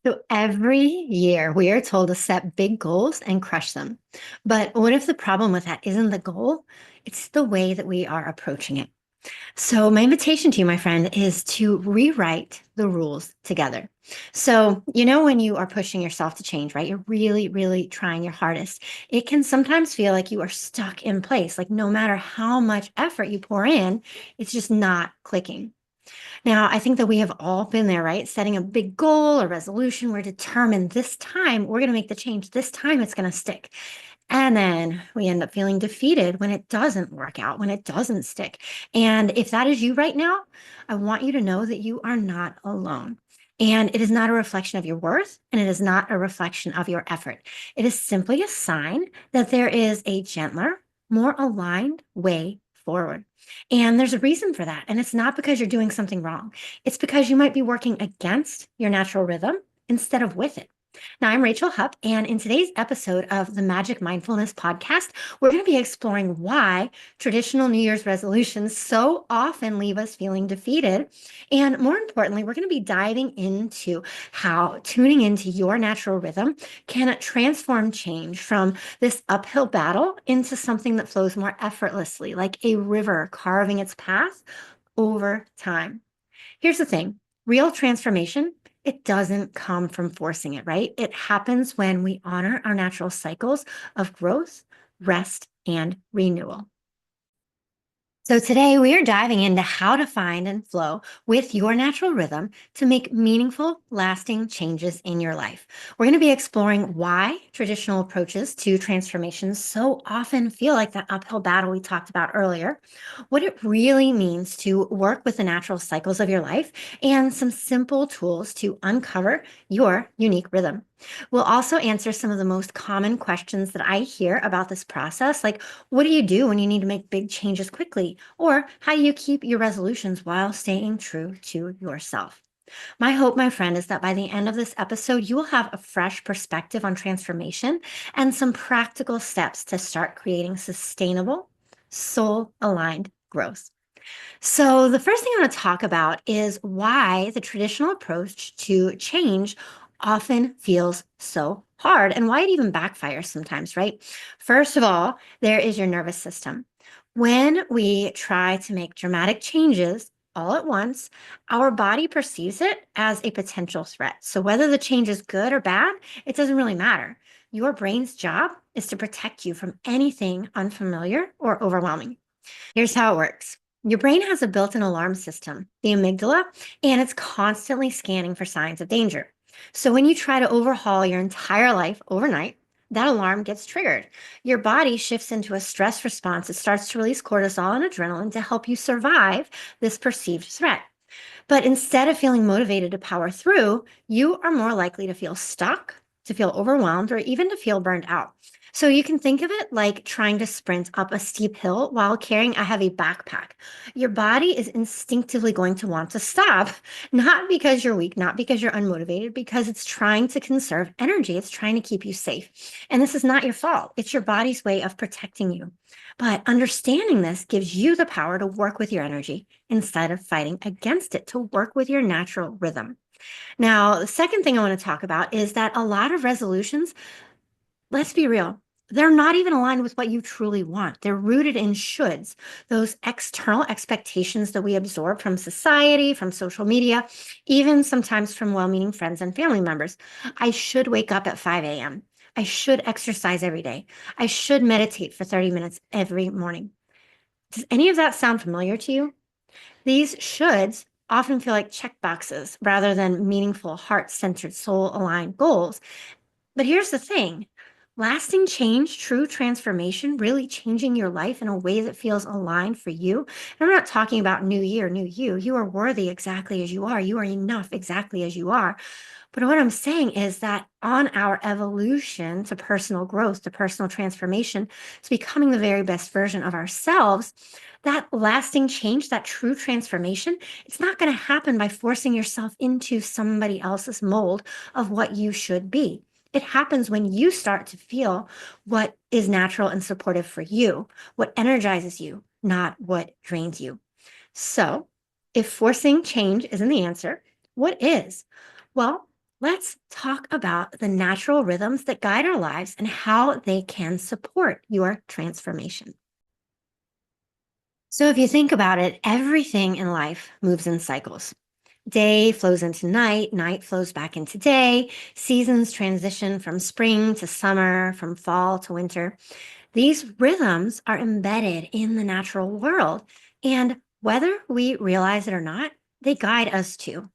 So every year we are told to set big goals and crush them. But what if the problem with that isn't the goal? It's the way that we are approaching it. So, my invitation to you, my friend, is to rewrite the rules together. So, when you are pushing yourself to change, right? You're really, really trying your hardest. It can sometimes feel like you are stuck in place, like no matter how much effort you pour in, it's just not clicking. Now, I think that we have all been there, right? Setting a big goal or resolution. We're determined this time we're going to make the change. This time it's going to stick. And then we end up feeling defeated when it doesn't work out, when it doesn't stick. And if that is you right now, I want you to know that you are not alone. And it is not a reflection of your worth, and it is not a reflection of your effort. It is simply a sign that there is a gentler, more aligned way forward. And there's a reason for that. And it's not because you're doing something wrong, it's because you might be working against your natural rhythm instead of with it. Now, I'm Rachel Hupp, and in today's episode of the Magic Mindfulness podcast, we're going to be exploring why traditional New Year's resolutions so often leave us feeling defeated. And more importantly, we're going to be diving into how tuning into your natural rhythm can transform change from this uphill battle into something that flows more effortlessly, like a river carving its path over time. Here's the thing, real transformation, it doesn't come from forcing it, right? It happens when we honor our natural cycles of growth, rest, and renewal. So, today we are diving into how to find and flow with your natural rhythm to make meaningful, lasting changes in your life. We're going to be exploring why traditional approaches to transformation so often feel like that uphill battle we talked about earlier, what it really means to work with the natural cycles of your life, and some simple tools to uncover your unique rhythm. We'll also answer some of the most common questions that I hear about this process, like what do you do when you need to make big changes quickly? Or how do you keep your resolutions while staying true to yourself? My hope, my friend, is that by the end of this episode, you will have a fresh perspective on transformation and some practical steps to start creating sustainable, soul aligned growth. So, the first thing I want to talk about is why the traditional approach to change often feels so hard and why it even backfires sometimes, right? First of all, there is your nervous system. When we try to make dramatic changes all at once, our body perceives it as a potential threat. So, whether the change is good or bad, it doesn't really matter. Your brain's job is to protect you from anything unfamiliar or overwhelming. Here's how it works. Your brain has a built-in alarm system, the amygdala, and it's constantly scanning for signs of danger. So when you try to overhaul your entire life overnight, that alarm gets triggered. Your body shifts into a stress response. It starts to release cortisol and adrenaline to help you survive this perceived threat. But instead of feeling motivated to power through, you are more likely to feel stuck, to feel overwhelmed, or even to feel burned out. So you can think of it like trying to sprint up a steep hill while carrying a heavy backpack. Your body is instinctively going to want to stop, not because you're weak, not because you're unmotivated, because it's trying to conserve energy. It's trying to keep you safe. And this is not your fault. It's your body's way of protecting you. But understanding this gives you the power to work with your energy instead of fighting against it, to work with your natural rhythm. Now, the second thing I want to talk about is that a lot of resolutions, let's be real, they're not even aligned with what you truly want. They're rooted in shoulds, those external expectations that we absorb from society, from social media, even sometimes from well meaning friends and family members. I should wake up at 5 a.m. I should exercise every day. I should meditate for 30 minutes every morning. Does any of that sound familiar to you? These shoulds often feel like check boxes rather than meaningful, heart centered, soul aligned goals. But here's the thing, lasting change, true transformation, really changing your life in a way that feels aligned for you. And I'm not talking about new year, new you. You are worthy exactly as you are. You are enough exactly as you are. But what I'm saying is that on our evolution to personal growth, to personal transformation, to becoming the very best version of ourselves, that lasting change, that true transformation, it's not going to happen by forcing yourself into somebody else's mold of what you should be. It happens when you start to feel what is natural and supportive for you, what energizes you, not what drains you. So, if forcing change isn't the answer, what is? Well, let's talk about the natural rhythms that guide our lives and how they can support your transformation. So, if you think about it, everything in life moves in cycles. Day flows into night, night flows back into day, seasons transition from spring to summer, from fall to winter. These rhythms are embedded in the natural world, and whether we realize it or not, they guide us too.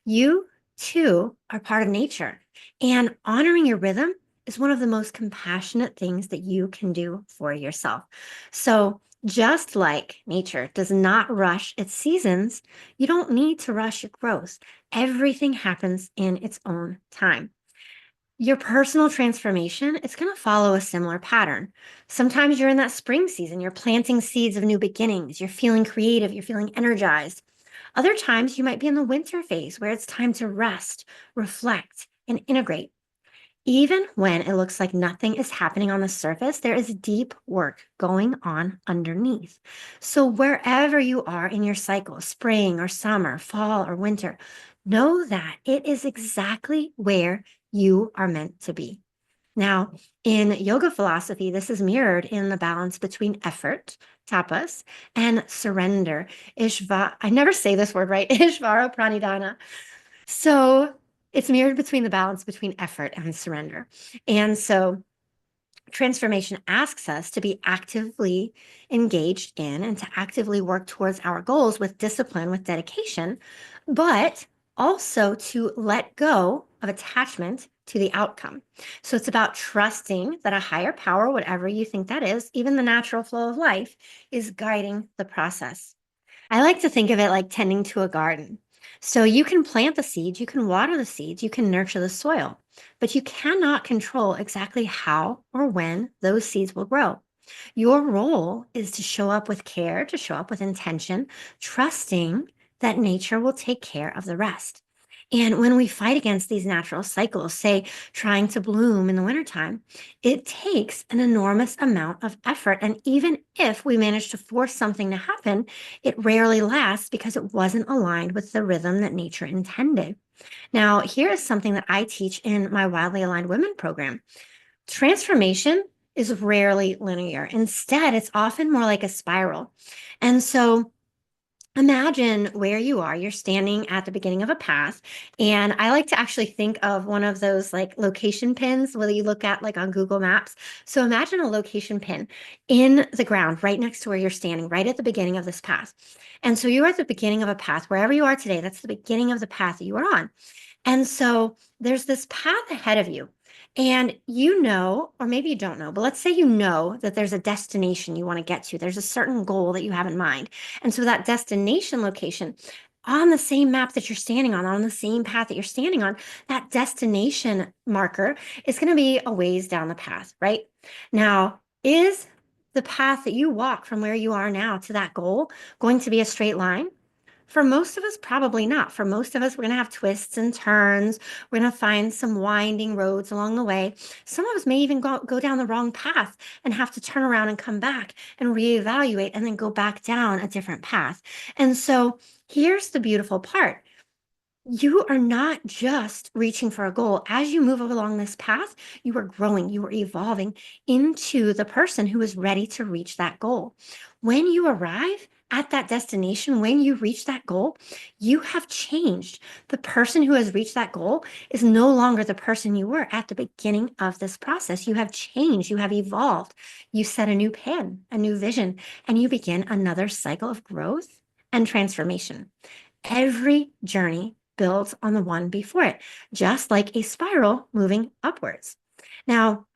You too are part of nature, and honoring your rhythm is one of the most compassionate things that you can do for yourself. So, just like nature does not rush its seasons, you don't need to rush your growth. Everything happens in its own time. Your personal transformation, it's going to follow a similar pattern. Sometimes you're in that spring season, you're planting seeds of new beginnings, you're feeling creative, you're feeling energized. Other times you might be in the winter phase where it's time to rest, reflect, and integrate. Even when it looks like nothing is happening on the surface, there is deep work going on underneath. So, wherever you are in your cycle, spring or summer, fall or winter, know that it is exactly where you are meant to be. Now, in yoga philosophy, this is mirrored in the balance between effort, tapas, and surrender. I never say this word right, Ishvara Pranidhana. So it's mirrored between the balance between effort and surrender. And so transformation asks us to be actively engaged in and to actively work towards our goals with discipline, with dedication, but also to let go of attachment to the outcome. So it's about trusting that a higher power, whatever you think that is, even the natural flow of life, is guiding the process. I like to think of it like tending to a garden. So you can plant the seeds, you can water the seeds, you can nurture the soil, but you cannot control exactly how or when those seeds will grow. Your role is to show up with care, to show up with intention, trusting that nature will take care of the rest. And when we fight against these natural cycles, say trying to bloom in the wintertime, it takes an enormous amount of effort. And even if we manage to force something to happen, it rarely lasts because it wasn't aligned with the rhythm that nature intended. Now, here is something that I teach in my Wildly Aligned Women program. Transformation is rarely linear. Instead, it's often more like a spiral. And so imagine where you are. You're standing at the beginning of a path. And I like to actually think of one of those like location pins, whether you look at like on Google Maps. So imagine a location pin in the ground right next to where you're standing, right at the beginning of this path. And so you're at the beginning of a path, wherever you are today, that's the beginning of the path that you are on. And so there's this path ahead of you. And you know, or maybe you don't know, but let's say you know that there's a destination you want to get to. There's a certain goal that you have in mind. And so that destination location on the same map that you're standing on the same path that you're standing on, that destination marker is going to be a ways down the path, right? Now, is the path that you walk from where you are now to that goal going to be a straight line? For most of us, probably not. For most of us, we're going to have twists and turns. We're going to find some winding roads along the way. Some of us may even go down the wrong path and have to turn around and come back and reevaluate and then go back down a different path. And so here's the beautiful part. You are not just reaching for a goal. As you move along this path, you are growing, you are evolving into the person who is ready to reach that goal. When you arrive at that destination, when you reach that goal, you have changed. The person who has reached that goal is no longer the person you were at the beginning of this process. You have changed, you have evolved. You set a new pen, a new vision, and you begin another cycle of growth and transformation. Every journey builds on the one before it, just like a spiral moving upwards. Now,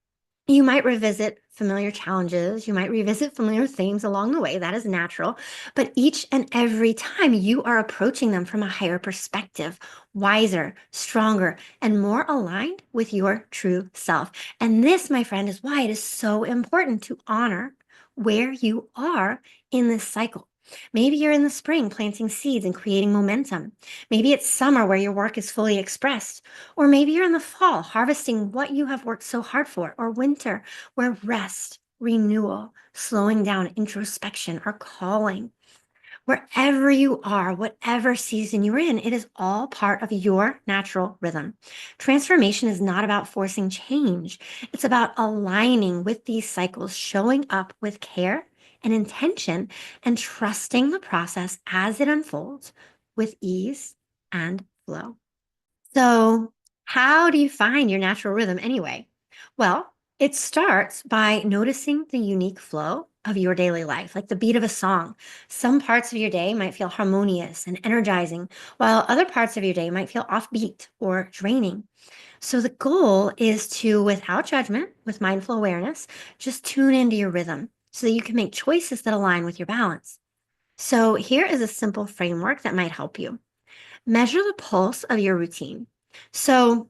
you might revisit familiar challenges. You might revisit familiar themes along the way. That is natural. But each and every time you are approaching them from a higher perspective, wiser, stronger, and more aligned with your true self. And this, my friend, is why it is so important to honor where you are in this cycle. Maybe you're in the spring planting seeds and creating momentum. Maybe it's summer where your work is fully expressed. Or maybe you're in the fall harvesting what you have worked so hard for, or winter where rest, renewal, slowing down, introspection are calling. Wherever you are, whatever season you're in, it is all part of your natural rhythm. Transformation is not about forcing change, it's about aligning with these cycles, showing up with care and intention, and trusting the process as it unfolds with ease and flow. So, how do you find your natural rhythm anyway? Well, it starts by noticing the unique flow of your daily life, like the beat of a song. Some parts of your day might feel harmonious and energizing, while other parts of your day might feel offbeat or draining. So, the goal is to, without judgment, with mindful awareness, just tune into your rhythm so that you can make choices that align with your balance. So, here is a simple framework that might help you. Measure the pulse of your routine. So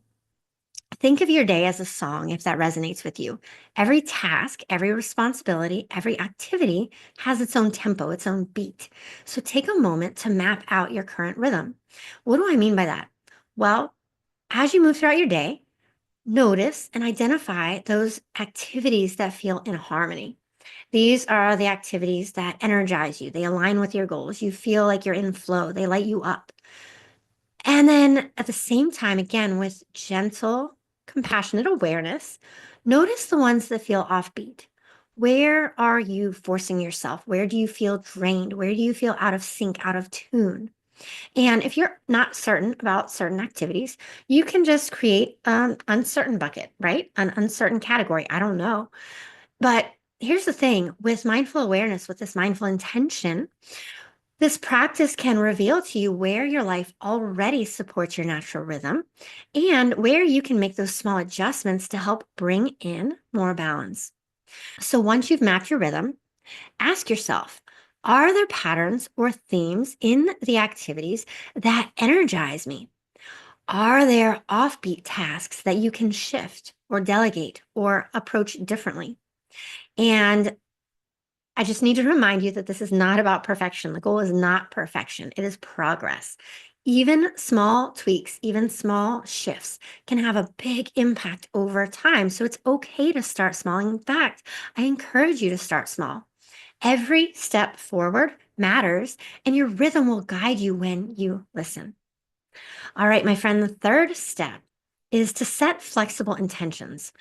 think of your day as a song if that resonates with you. Every task, every responsibility, every activity has its own tempo, its own beat. So take a moment to map out your current rhythm. What do I mean by that? Well, as you move throughout your day, notice and identify those activities that feel in harmony. These are the activities that energize you. They align with your goals. You feel like you're in flow. They light you up. And then at the same time, again, with gentle, compassionate awareness, notice the ones that feel offbeat. Where are you forcing yourself? Where do you feel drained? Where do you feel out of sync, out of tune? And if you're not certain about certain activities, you can just create an uncertain bucket, right? An uncertain category. I don't know. But here's the thing with mindful awareness, with this mindful intention, this practice can reveal to you where your life already supports your natural rhythm and where you can make those small adjustments to help bring in more balance. So once you've mapped your rhythm, ask yourself, are there patterns or themes in the activities that energize me? Are there offbeat tasks that you can shift or delegate or approach differently? And I just need to remind you that this is not about perfection. The goal is not perfection, it is progress. Even small tweaks, even small shifts can have a big impact over time. So it's okay to start small. In fact, I encourage you to start small. Every step forward matters, and your rhythm will guide you when you listen. All right, my friend, the third step is to set flexible intentions.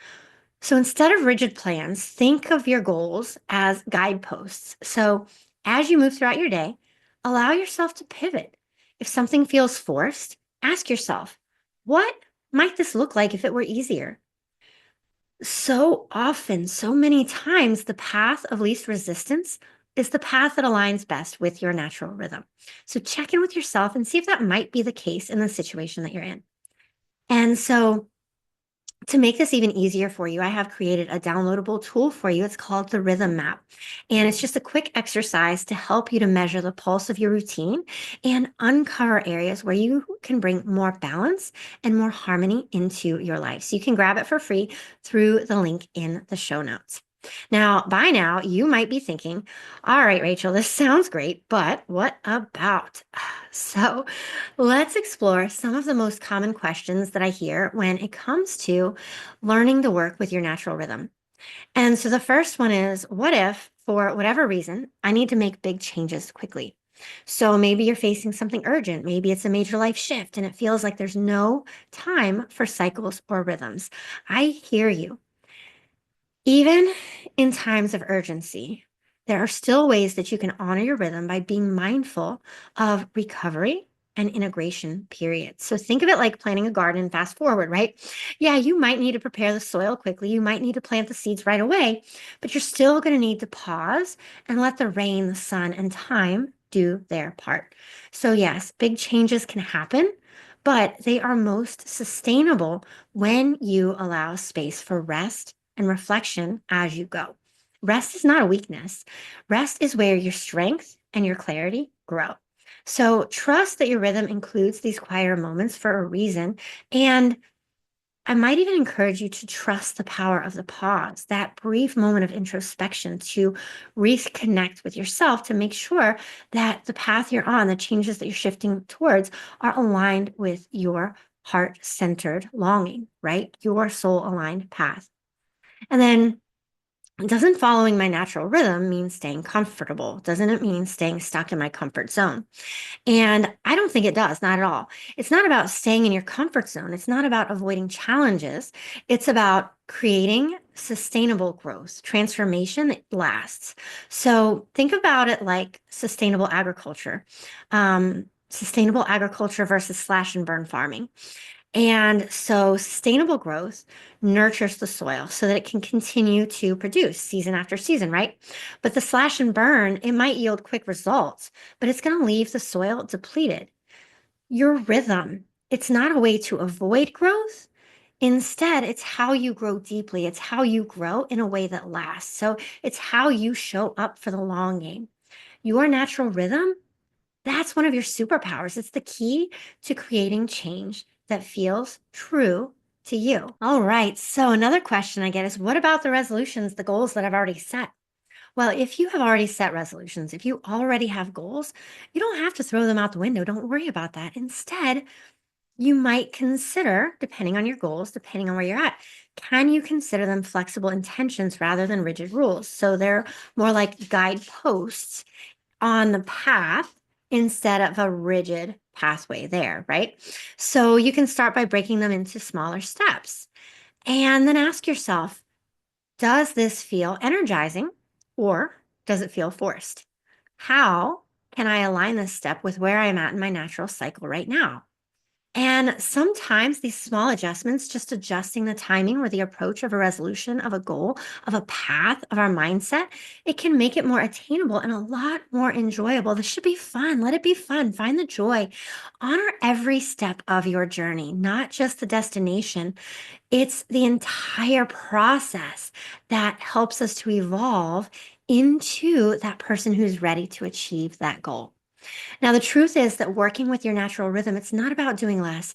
So instead of rigid plans, think of your goals as guideposts. So as you move throughout your day, allow yourself to pivot. If something feels forced, ask yourself, what might this look like if it were easier? So often, so many times, the path of least resistance is the path that aligns best with your natural rhythm. So check in with yourself and see if that might be the case in the situation that you're in. And so to make this even easier for you, I have created a downloadable tool for you. It's called the Rhythm Map. And it's just a quick exercise to help you to measure the pulse of your routine and uncover areas where you can bring more balance and more harmony into your life. So you can grab it for free through the link in the show notes. Now, by now, you might be thinking, all right, Rachel, this sounds great, but what about? So let's explore some of the most common questions that I hear when it comes to learning to work with your natural rhythm. And so the first one is, what if, for whatever reason, I need to make big changes quickly? So maybe you're facing something urgent. Maybe it's a major life shift and it feels like there's no time for cycles or rhythms. I hear you. Even in times of urgency, there are still ways that you can honor your rhythm by being mindful of recovery and integration periods. So think of it like planting a garden fast forward, right? Yeah, you might need to prepare the soil quickly. You might need to plant the seeds right away, but you're still going to need to pause and let the rain, the sun, and time do their part. So, yes, big changes can happen, but they are most sustainable when you allow space for rest and reflection as you go. Rest is not a weakness. Rest is where your strength and your clarity grow. So trust that your rhythm includes these quieter moments for a reason. And I might even encourage you to trust the power of the pause, that brief moment of introspection to reconnect with yourself to make sure that the path you're on, the changes that you're shifting towards, are aligned with your heart centered longing, right? Your soul aligned path. And then Doesn't following my natural rhythm mean staying comfortable? Doesn't it mean staying stuck in my comfort zone? And I don't think it does, not at all. It's not about staying in your comfort zone. It's not about avoiding challenges. It's about creating sustainable growth, transformation that lasts. So think about it like sustainable agriculture versus slash and burn farming. And so sustainable growth nurtures the soil so that it can continue to produce season after season, right? But the slash and burn, it might yield quick results, but it's going to leave the soil depleted. Your rhythm, it's not a way to avoid growth. Instead, it's how you grow deeply. It's how you grow in a way that lasts. So it's how you show up for the long game. Your natural rhythm, that's one of your superpowers. It's the key to creating change that feels true to you. All right. So, another question I get is what about the resolutions, the goals that I've already set? Well, if you have already set resolutions, if you already have goals, you don't have to throw them out the window. Don't worry about that. Instead, you might consider, depending on your goals, depending on where you're at, can you consider them flexible intentions rather than rigid rules? So they're more like guideposts on the path instead of a rigid pathway there, right? So you can start by breaking them into smaller steps and then ask yourself, does this feel energizing or does it feel forced? How can I align this step with where I'm at in my natural cycle right now? And sometimes these small adjustments, just adjusting the timing or the approach of a resolution, of a goal, of a path, of our mindset, it can make it more attainable and a lot more enjoyable. This should be fun. Let it be fun. Find the joy. Honor every step of your journey, not just the destination. It's the entire process that helps us to evolve into that person who's ready to achieve that goal. Now, the truth is that working with your natural rhythm, it's not about doing less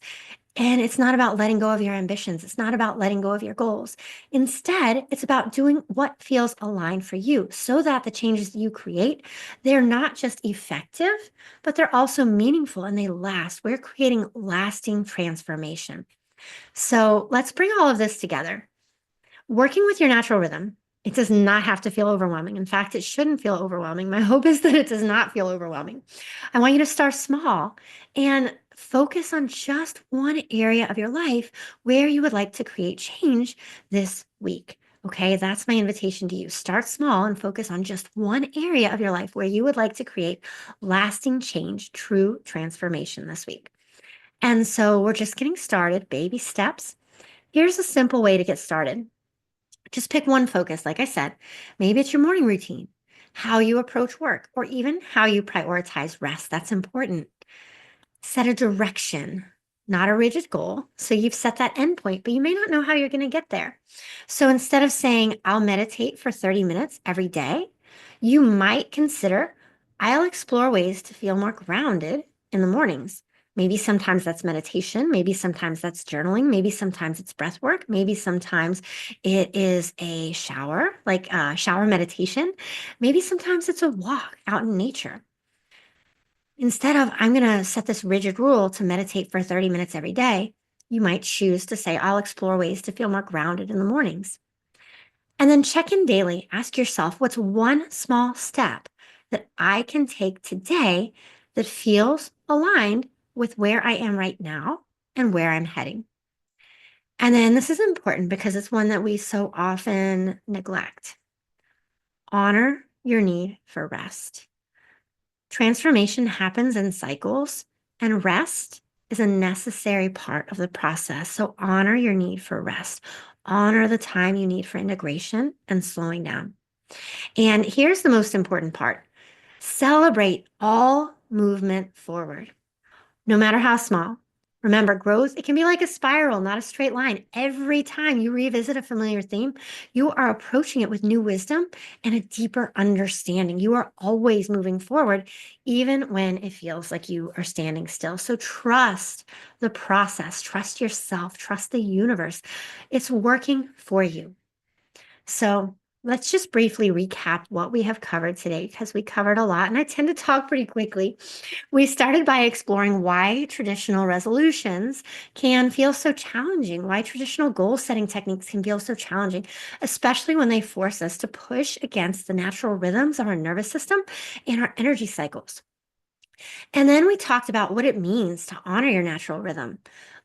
and it's not about letting go of your ambitions. It's not about letting go of your goals. Instead, it's about doing what feels aligned for you so that the changes that you create, they're not just effective, but they're also meaningful and they last. We're creating lasting transformation. So let's bring all of this together. Working with your natural rhythm, it does not have to feel overwhelming. In fact, it shouldn't feel overwhelming. My hope is that it does not feel overwhelming. I want you to start small and focus on just one area of your life where you would like to create change this week. Okay, that's my invitation to you. Start small and focus on just one area of your life where you would like to create lasting change, true transformation this week. And so we're just getting started, baby steps. Here's a simple way to get started. Just pick one focus, like I said. Maybe it's your morning routine, how you approach work, or even how you prioritize rest. That's important. Set a direction, not a rigid goal. So you've set that endpoint, but you may not know how you're going to get there. So instead of saying, I'll meditate for 30 minutes every day, you might consider, I'll explore ways to feel more grounded in the mornings. Maybe sometimes that's meditation. Maybe sometimes that's journaling. Maybe sometimes it's breath work. Maybe sometimes it is a shower, like shower meditation. Maybe sometimes it's a walk out in nature. Instead of, I'm going to set this rigid rule to meditate for 30 minutes every day, you might choose to say, I'll explore ways to feel more grounded in the mornings. And then check in daily. Ask yourself, what's one small step that I can take today that feels aligned with where I am right now and where I'm heading? And then this is important because it's one that we so often neglect. Honor your need for rest. Transformation happens in cycles, and rest is a necessary part of the process. So honor your need for rest. Honor the time you need for integration and slowing down. And here's the most important part. Celebrate all movement forward, no matter how small. Remember, growth, it can be like a spiral, not a straight line. Every time you revisit a familiar theme, you are approaching it with new wisdom and a deeper understanding. You are always moving forward, even when it feels like you are standing still. So trust the process, trust yourself, trust the universe. It's working for you. So let's just briefly recap what we have covered today because we covered a lot and I tend to talk pretty quickly. We started by exploring why traditional resolutions can feel so challenging, why traditional goal setting techniques can feel so challenging, especially when they force us to push against the natural rhythms of our nervous system and our energy cycles. And then we talked about what it means to honor your natural rhythm.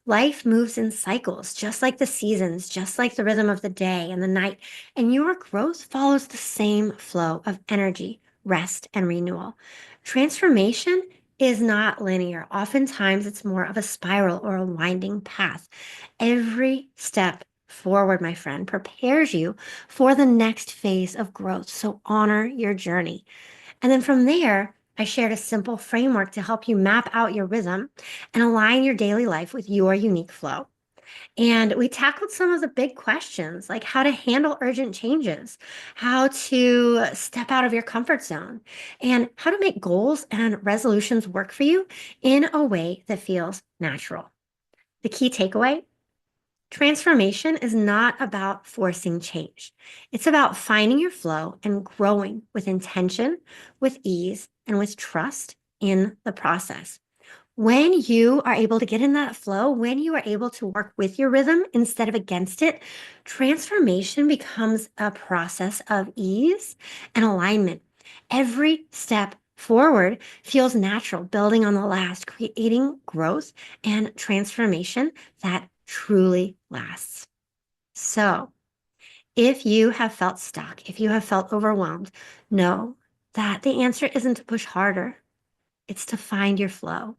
Life moves in cycles, just like the seasons, just like the rhythm of the day and the night. And your growth follows the same flow of energy, rest, and renewal. Transformation is not linear. Oftentimes, it's more of a spiral or a winding path. Every step forward, my friend, prepares you for the next phase of growth. So honor your journey. And then from there, I shared a simple framework to help you map out your rhythm and align your daily life with your unique flow. And we tackled some of the big questions like how to handle urgent changes, how to step out of your comfort zone, and how to make goals and resolutions work for you in a way that feels natural. The key takeaway: transformation is not about forcing change. It's about finding your flow and growing with intention, with ease, and with trust in the process. When you are able to get in that flow, when you are able to work with your rhythm instead of against it, transformation becomes a process of ease and alignment. Every step forward feels natural, building on the last, creating growth and transformation that truly lasts. So, if you have felt stuck, if you have felt overwhelmed, know that the answer isn't to push harder, it's to find your flow.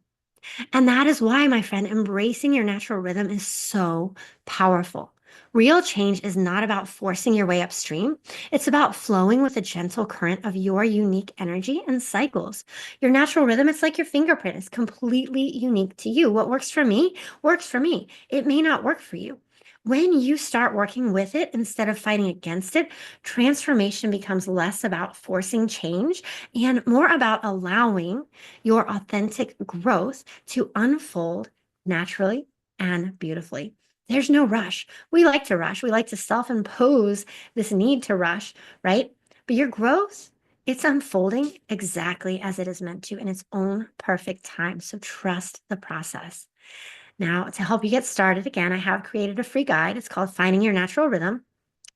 And that is why, my friend, embracing your natural rhythm is so powerful. Real change is not about forcing your way upstream. It's about flowing with a gentle current of your unique energy and cycles. Your natural rhythm, it's like your fingerprint. It's completely unique to you. What works for me. It may not work for you. When you start working with it instead of fighting against it, transformation becomes less about forcing change and more about allowing your authentic growth to unfold naturally and beautifully. There's no rush. We like to rush. We like to self impose this need to rush, right? But your growth, it's unfolding exactly as it is meant to in its own perfect time. So trust the process. Now, to help you get started, again, I have created a free guide. It's called Finding Your Natural Rhythm.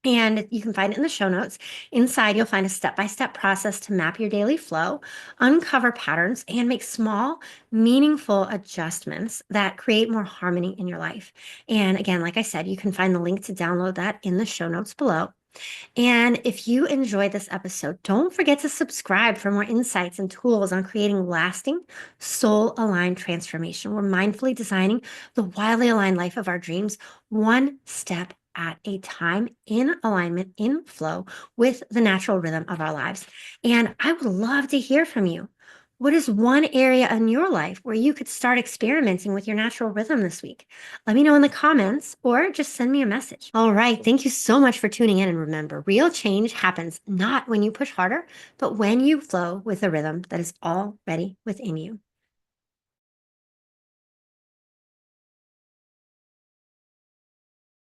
And you can find it in the show notes. Inside, you'll find a step by step process to map your daily flow, uncover patterns, and make small, meaningful adjustments that create more harmony in your life. And again, like I said, you can find the link to download that in the show notes below. And if you enjoyed this episode, don't forget to subscribe for more insights and tools on creating lasting, soul aligned transformation. We're mindfully designing the wildly aligned life of our dreams, one step at a time, in alignment, in flow with the natural rhythm of our lives. And I would love to hear from you. What is one area in your life where you could start experimenting with your natural rhythm this week? Let me know in the comments or just send me a message. All right. Thank you so much for tuning in. And remember, real change happens not when you push harder, but when you flow with a rhythm that is already within you.